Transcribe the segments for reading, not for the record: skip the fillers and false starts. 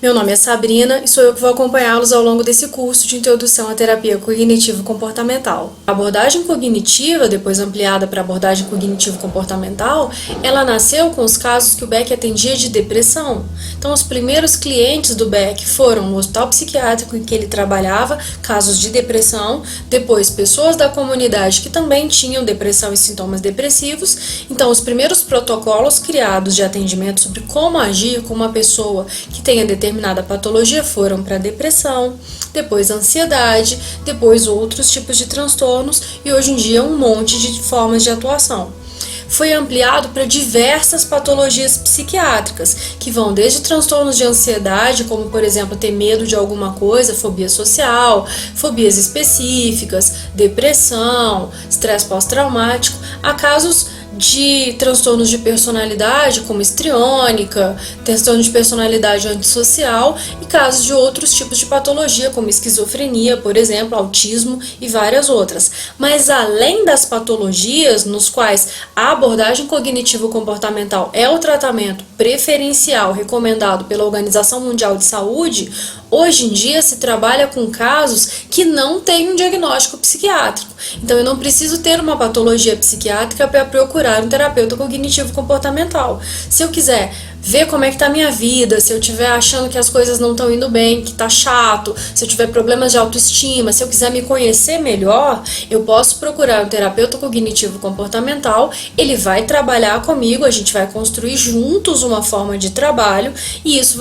Meu nome é Sabrina e sou eu que vou acompanhá-los ao longo desse curso de Introdução à Terapia Cognitivo-Comportamental. A abordagem cognitiva, depois ampliada para a abordagem cognitivo-comportamental, ela nasceu com os casos que o Beck atendia de depressão. Então, os primeiros clientes do Beck foram no hospital psiquiátrico em que ele trabalhava, casos de depressão, depois pessoas da comunidade que também tinham depressão e sintomas depressivos. Então, os primeiros protocolos criados de atendimento sobre como agir com uma pessoa que tenha determinada patologia foram para depressão, depois ansiedade, depois outros tipos de transtornos e hoje em dia um monte de formas de atuação. Foi ampliado para diversas patologias psiquiátricas, que vão desde transtornos de ansiedade, como por exemplo ter medo de alguma coisa, fobia social, fobias específicas, depressão, estresse pós-traumático, a casos de transtornos de personalidade, como histriônica, transtorno de personalidade antissocial e casos de outros tipos de patologia, como esquizofrenia, por exemplo, autismo e várias outras. Mas além das patologias nos quais a abordagem cognitivo-comportamental é o tratamento preferencial recomendado pela Organização Mundial de Saúde, hoje em dia se trabalha com casos que não têm um diagnóstico psiquiátrico. Então eu não preciso ter uma patologia psiquiátrica para procurar um terapeuta cognitivo-comportamental. Se eu quiser ver como é que tá a minha vida, se eu estiver achando que as coisas não estão indo bem, que tá chato, se eu tiver problemas de autoestima, se eu quiser me conhecer melhor, eu posso procurar um terapeuta cognitivo-comportamental, ele vai trabalhar comigo, a gente vai construir juntos uma forma de trabalho e isso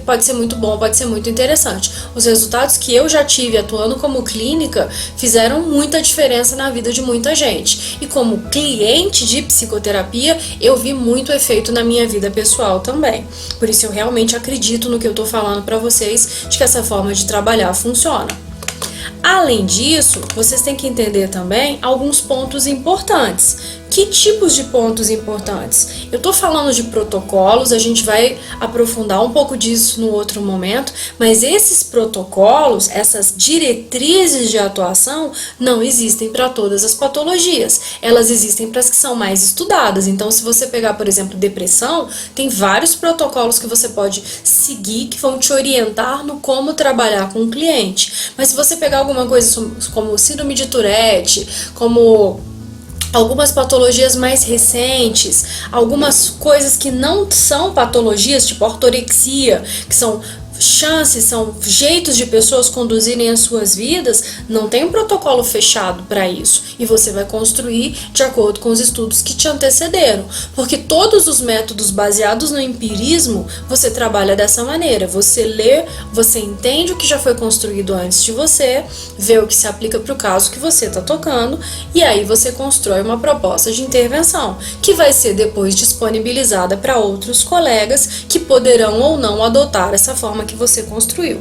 pode ser muito bom, pode ser muito interessante. Os resultados que eu já tive atuando como clínica fizeram muita diferença na vida de muita gente. E como cliente de psicoterapia, eu vi muito efeito na minha vida pessoal também. Por isso eu realmente acredito no que eu tô falando para vocês, de que essa forma de trabalhar funciona. Além disso, vocês têm que entender também alguns pontos importantes. Que tipos de pontos importantes? Eu estou falando de protocolos, a gente vai aprofundar um pouco disso no outro momento, mas esses protocolos, essas diretrizes de atuação, não existem para todas as patologias. Elas existem para as que são mais estudadas. Então, se você pegar, por exemplo, depressão, tem vários protocolos que você pode seguir que vão te orientar no como trabalhar com o cliente. Mas se você pegar alguma coisa como síndrome de Tourette, como algumas patologias mais recentes, algumas coisas que não são patologias, tipo ortorexia, que são chances, são jeitos de pessoas conduzirem as suas vidas, não tem um protocolo fechado para isso. E você vai construir de acordo com os estudos que te antecederam. Porque todos os métodos baseados no empirismo, você trabalha dessa maneira. Você lê, você entende o que já foi construído antes de você, vê o que se aplica para o caso que você está tocando, e aí você constrói uma proposta de intervenção, que vai ser depois disponibilizada para outros colegas que poderão ou não adotar essa forma que você construiu.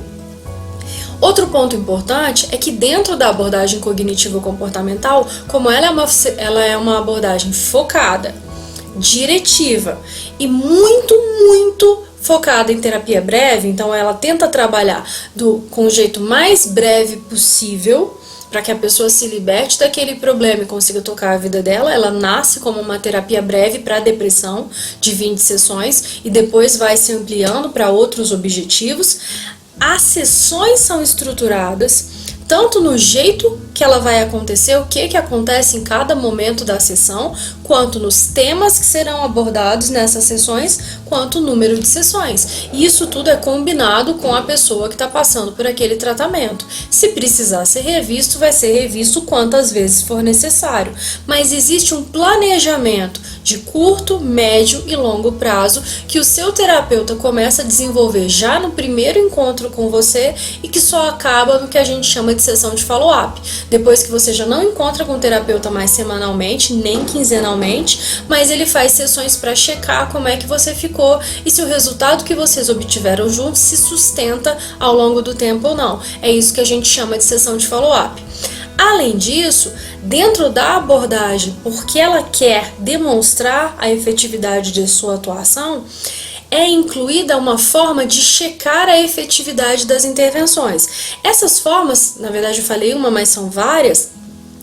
Outro ponto importante é que dentro da abordagem cognitivo-comportamental, como ela é uma abordagem focada, diretiva e muito focada em terapia breve, então ela tenta trabalhar com o jeito mais breve possível, para que a pessoa se liberte daquele problema e consiga tocar a vida dela. Ela nasce como uma terapia breve para depressão, de 20 sessões, e depois vai se ampliando para outros objetivos. As sessões são estruturadas tanto no jeito que ela vai acontecer, o que acontece em cada momento da sessão, quanto nos temas que serão abordados nessas sessões, quanto o número de sessões. E isso tudo é combinado com a pessoa que está passando por aquele tratamento. Se precisar ser revisto, vai ser revisto quantas vezes for necessário. Mas existe um planejamento de curto, médio e longo prazo que o seu terapeuta começa a desenvolver já no primeiro encontro com você e que só acaba no que a gente chama de sessão de follow-up. Depois que você já não encontra com o terapeuta mais semanalmente, nem quinzenalmente, mas ele faz sessões para checar como é que você ficou e se o resultado que vocês obtiveram juntos se sustenta ao longo do tempo ou não. É isso que a gente chama de sessão de follow-up. Além disso, dentro da abordagem, porque ela quer demonstrar a efetividade de sua atuação, é incluída uma forma de checar a efetividade das intervenções. Essas formas, na verdade eu falei uma, mas são várias,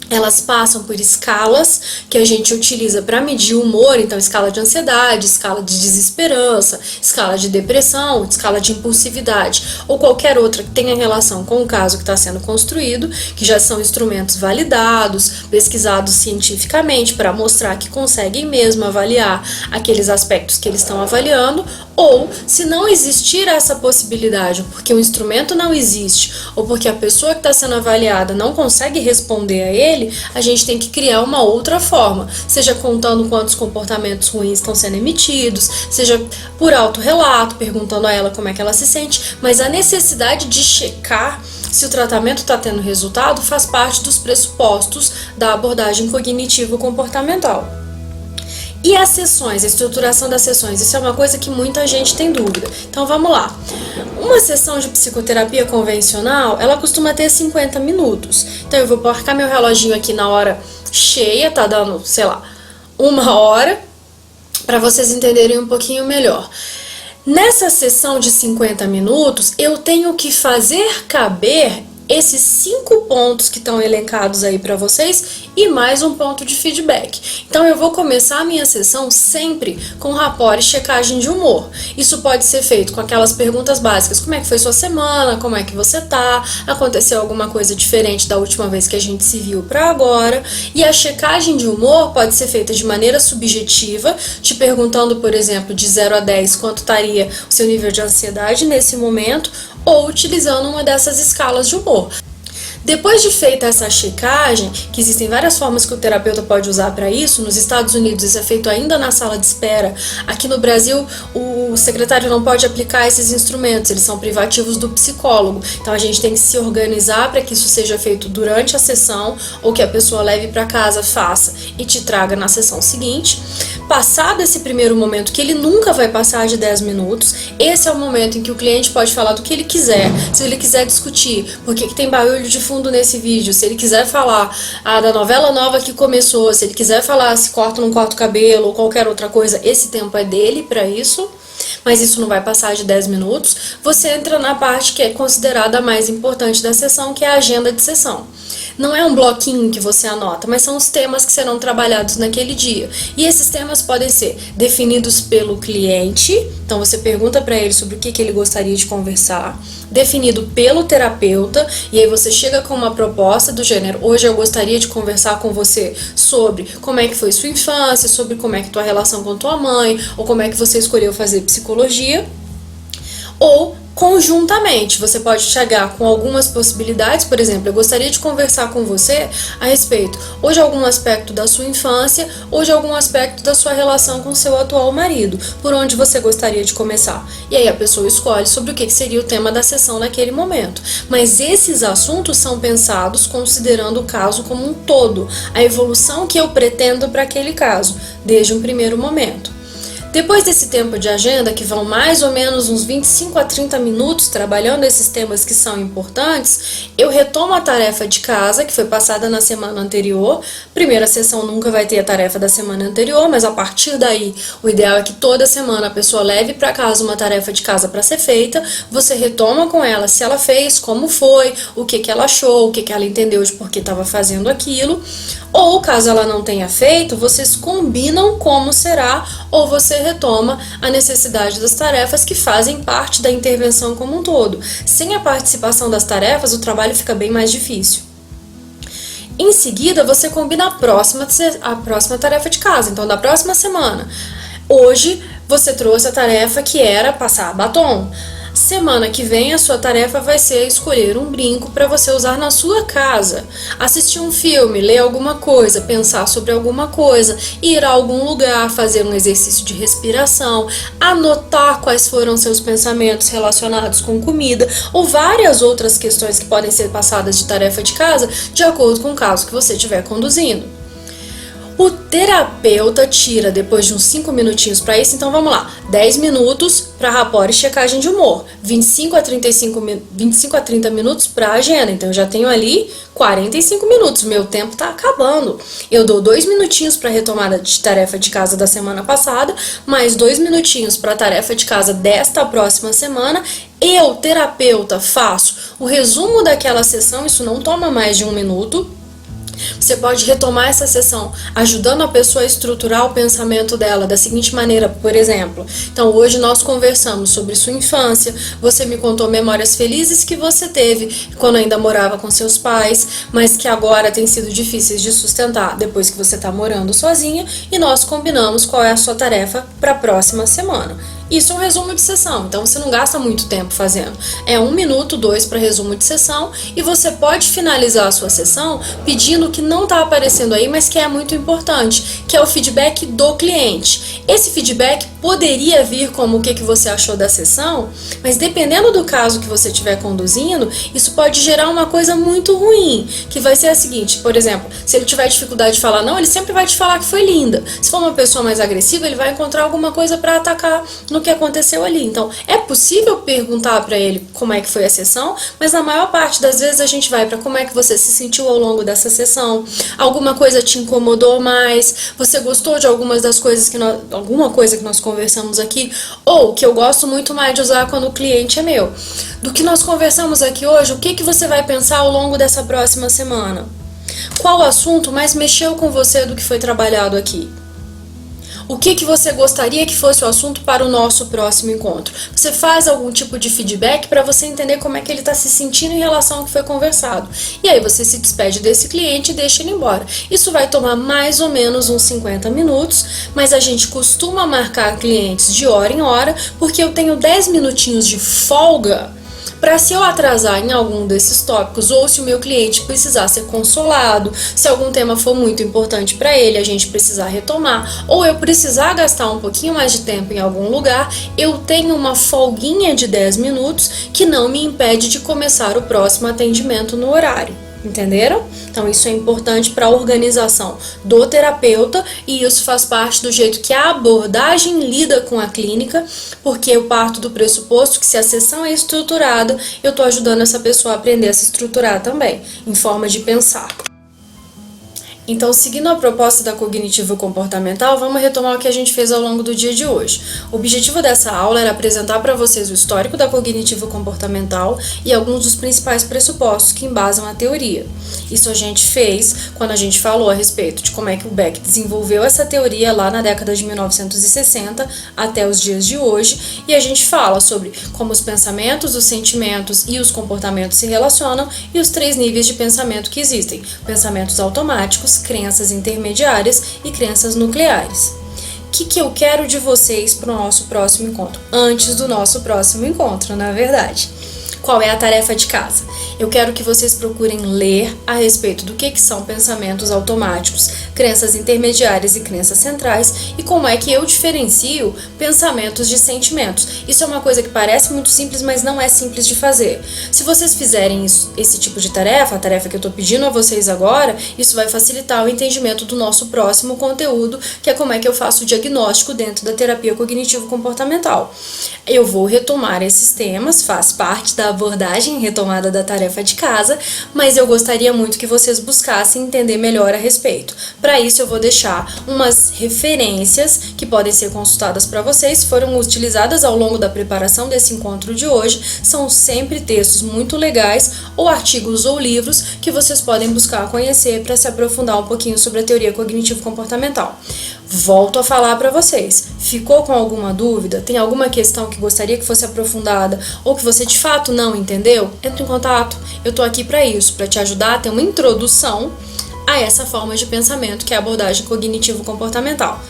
Elas passam por escalas que a gente utiliza para medir o humor, então escala de ansiedade, escala de desesperança, escala de depressão, escala de impulsividade ou qualquer outra que tenha relação com o caso que está sendo construído, que já são instrumentos validados, pesquisados cientificamente para mostrar que conseguem mesmo avaliar aqueles aspectos que eles estão avaliando, ou se não existir essa possibilidade, porque o instrumento não existe, ou porque a pessoa que está sendo avaliada não consegue responder a ele, a gente tem que criar uma outra forma, seja contando quantos comportamentos ruins estão sendo emitidos, seja por autorrelato, perguntando a ela como é que ela se sente, mas a necessidade de checar se o tratamento está tendo resultado faz parte dos pressupostos da abordagem cognitivo-comportamental. E as sessões, a estruturação das sessões, isso é uma coisa que muita gente tem dúvida. Então vamos lá. Uma sessão de psicoterapia convencional, ela costuma ter 50 minutos. Então eu vou marcar meu reloginho aqui na hora cheia, tá dando, sei lá, 1 hora, para vocês entenderem um pouquinho melhor. Nessa sessão de 50 minutos, eu tenho que fazer caber esses 5 pontos que estão elencados aí para vocês e mais um ponto de feedback. Então eu vou começar a minha sessão sempre com rapport e checagem de humor. Isso pode ser feito com aquelas perguntas básicas: como é que foi sua semana, como é que você tá, aconteceu alguma coisa diferente da última vez que a gente se viu para agora. E a checagem de humor pode ser feita de maneira subjetiva, te perguntando, por exemplo, de 0 a 10 quanto estaria o seu nível de ansiedade nesse momento, ou utilizando uma dessas escalas de humor. Depois de feita essa checagem, que existem várias formas que o terapeuta pode usar para isso, nos Estados Unidos isso é feito ainda na sala de espera, aqui no Brasil o secretário não pode aplicar esses instrumentos, eles são privativos do psicólogo, então a gente tem que se organizar para que isso seja feito durante a sessão, ou que a pessoa leve para casa, faça e te traga na sessão seguinte. Passado esse primeiro momento, que ele nunca vai passar de 10 minutos, esse é o momento em que o cliente pode falar do que ele quiser, se ele quiser discutir por que tem barulho de fundo nesse vídeo, se ele quiser falar da novela nova que começou, se ele quiser falar se corta ou não corta o cabelo ou qualquer outra coisa, esse tempo é dele para isso, mas isso não vai passar de 10 minutos. Você entra na parte que é considerada a mais importante da sessão, que é a agenda de sessão. Não é um bloquinho que você anota, mas são os temas que serão trabalhados naquele dia. E esses temas podem ser definidos pelo cliente, então você pergunta para ele sobre o que ele gostaria de conversar, definido pelo terapeuta, e aí você chega com uma proposta do gênero: hoje eu gostaria de conversar com você sobre como é que foi sua infância, sobre como é que tua relação com tua mãe, ou como é que você escolheu fazer psicologia. Ou conjuntamente, você pode chegar com algumas possibilidades, por exemplo: eu gostaria de conversar com você a respeito ou de algum aspecto da sua infância ou de algum aspecto da sua relação com seu atual marido, por onde você gostaria de começar? E aí a pessoa escolhe sobre o que seria o tema da sessão naquele momento. Mas esses assuntos são pensados considerando o caso como um todo, a evolução que eu pretendo para aquele caso, desde um primeiro momento. Depois desse tempo de agenda, que vão mais ou menos uns 25 a 30 minutos trabalhando esses temas que são importantes, eu retomo a tarefa de casa que foi passada na semana anterior. Primeira sessão nunca vai ter a tarefa da semana anterior, mas a partir daí o ideal é que toda semana a pessoa leve para casa uma tarefa de casa para ser feita. Você retoma com ela se ela fez, como foi, o que ela achou, o que ela entendeu de por que estava fazendo aquilo. Ou, caso ela não tenha feito, vocês combinam como será, ou você retoma a necessidade das tarefas que fazem parte da intervenção como um todo. Sem a participação das tarefas, o trabalho fica bem mais difícil. Em seguida, você combina a próxima tarefa de casa, então da próxima semana. Hoje, você trouxe a tarefa que era passar batom. Semana que vem a sua tarefa vai ser escolher um brinco para você usar na sua casa, assistir um filme, ler alguma coisa, pensar sobre alguma coisa, ir a algum lugar, fazer um exercício de respiração, anotar quais foram seus pensamentos relacionados com comida ou várias outras questões que podem ser passadas de tarefa de casa de acordo com o caso que você estiver conduzindo. O terapeuta tira depois de uns 5 minutinhos para isso, então vamos lá, 10 minutos para rapport e checagem de humor, 25 a 30 minutos para agenda, então eu já tenho ali 45 minutos, meu tempo está acabando. Eu dou 2 minutinhos para retomada de tarefa de casa da semana passada, mais 2 minutinhos para a tarefa de casa desta próxima semana. Eu, terapeuta, faço o resumo daquela sessão, isso não toma mais de 1 minuto. Você pode retomar essa sessão ajudando a pessoa a estruturar o pensamento dela da seguinte maneira, por exemplo. Então, hoje nós conversamos sobre sua infância, você me contou memórias felizes que você teve quando ainda morava com seus pais, mas que agora têm sido difíceis de sustentar depois que você está morando sozinha, e nós combinamos qual é a sua tarefa para a próxima semana. Isso é um resumo de sessão, então você não gasta muito tempo fazendo. É 1 minuto, 2 para resumo de sessão, e você pode finalizar a sua sessão pedindo o que não está aparecendo aí, mas que é muito importante, que é o feedback do cliente. Esse feedback poderia vir como o que você achou da sessão, mas dependendo do caso que você estiver conduzindo, isso pode gerar uma coisa muito ruim, que vai ser a seguinte, por exemplo, se ele tiver dificuldade de falar não, ele sempre vai te falar que foi linda. Se for uma pessoa mais agressiva, ele vai encontrar alguma coisa para atacar no que aconteceu ali. Então, é possível perguntar para ele como é que foi a sessão, mas na maior parte das vezes a gente vai para como é que você se sentiu ao longo dessa sessão, alguma coisa te incomodou mais, você gostou de alguma coisa que nós conversamos aqui, ou que eu gosto muito mais de usar quando o cliente é meu. Do que nós conversamos aqui hoje, o que você vai pensar ao longo dessa próxima semana? Qual assunto mais mexeu com você do que foi trabalhado aqui? O que você gostaria que fosse o assunto para o nosso próximo encontro? Você faz algum tipo de feedback para você entender como é que ele está se sentindo em relação ao que foi conversado. E aí você se despede desse cliente e deixa ele embora. Isso vai tomar mais ou menos uns 50 minutos, mas a gente costuma marcar clientes de hora em hora, porque eu tenho 10 minutinhos de folga para, se eu atrasar em algum desses tópicos, ou se o meu cliente precisar ser consolado, se algum tema for muito importante para ele, a gente precisar retomar, ou eu precisar gastar um pouquinho mais de tempo em algum lugar, eu tenho uma folguinha de 10 minutos que não me impede de começar o próximo atendimento no horário. Entenderam? Então isso é importante para a organização do terapeuta, e isso faz parte do jeito que a abordagem lida com a clínica, porque eu parto do pressuposto que, se a sessão é estruturada, eu estou ajudando essa pessoa a aprender a se estruturar também, em forma de pensar. Então, seguindo a proposta da cognitivo-comportamental, vamos retomar o que a gente fez ao longo do dia de hoje. O objetivo dessa aula era apresentar para vocês o histórico da cognitivo-comportamental e alguns dos principais pressupostos que embasam a teoria. Isso a gente fez quando a gente falou a respeito de como é que o Beck desenvolveu essa teoria lá na década de 1960 até os dias de hoje, e a gente fala sobre como os pensamentos, os sentimentos e os comportamentos se relacionam, e os 3 níveis de pensamento que existem: pensamentos automáticos, crenças intermediárias e crenças nucleares. O que eu quero de vocês para o nosso próximo encontro? Antes do nosso próximo encontro, na verdade. Qual é a tarefa de casa? Eu quero que vocês procurem ler a respeito do que são pensamentos automáticos, crenças intermediárias e crenças centrais, e como é que eu diferencio pensamentos de sentimentos. Isso é uma coisa que parece muito simples, mas não é simples de fazer. Se vocês fizerem esse tipo de tarefa, a tarefa que eu estou pedindo a vocês agora, isso vai facilitar o entendimento do nosso próximo conteúdo, que é como é que eu faço o diagnóstico dentro da terapia cognitivo-comportamental. Eu vou retomar esses temas, faz parte da abordagem retomada da tarefa de casa, mas eu gostaria muito que vocês buscassem entender melhor a respeito. Para isso, eu vou deixar umas referências que podem ser consultadas para vocês, foram utilizadas ao longo da preparação desse encontro de hoje. São sempre textos muito legais, ou artigos ou livros que vocês podem buscar conhecer para se aprofundar um pouquinho sobre a teoria cognitivo-comportamental. Volto a falar para vocês. Ficou com alguma dúvida? Tem alguma questão que gostaria que fosse aprofundada, ou que você de fato não entendeu? Entre em contato. Eu tô aqui para isso, para te ajudar a ter uma introdução a essa forma de pensamento que é a abordagem cognitivo-comportamental.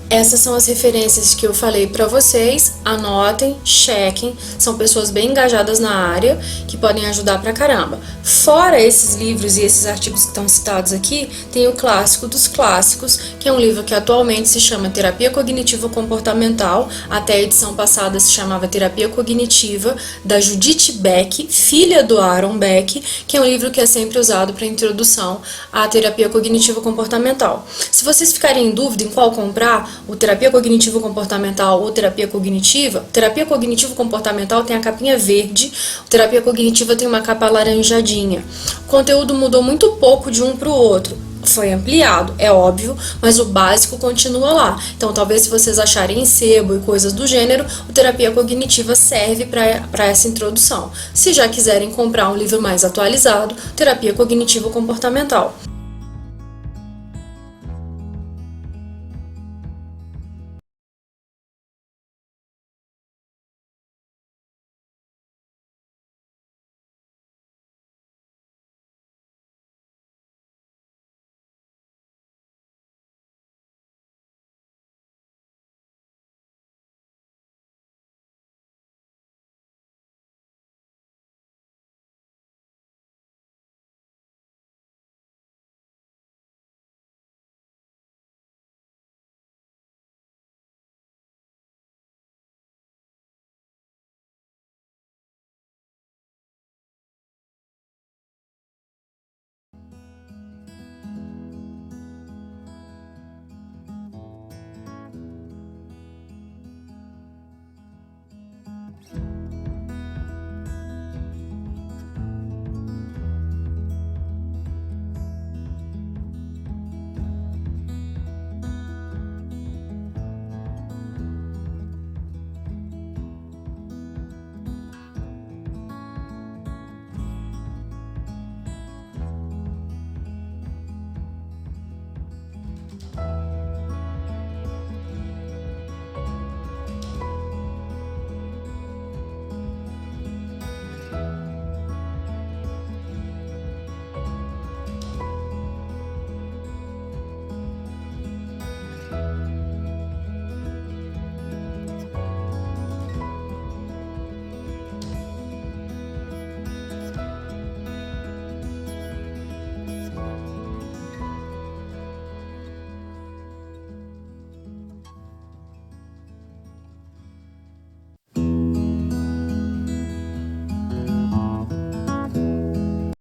Essas são as referências que eu falei para vocês, anotem, chequem, são pessoas bem engajadas na área, que podem ajudar pra caramba. Fora esses livros e esses artigos que estão citados aqui, tem o clássico dos clássicos, que é um livro que atualmente se chama Terapia Cognitivo-Comportamental, até a edição passada se chamava Terapia Cognitiva, da Judith Beck, filha do Aaron Beck, que é um livro que é sempre usado para introdução à terapia cognitivo-comportamental. Se vocês ficarem em dúvida em qual comprar, o terapia cognitivo-comportamental ou terapia cognitivo-comportamental tem a capinha verde, o terapia cognitiva tem uma capa laranjadinha. O conteúdo mudou muito pouco de um para o outro. foi ampliado, é óbvio, mas o básico continua lá. Então, talvez se vocês acharem em sebo e coisas do gênero, o Terapia Cognitiva serve para essa introdução. Se já quiserem comprar um livro mais atualizado, Terapia Cognitivo Comportamental.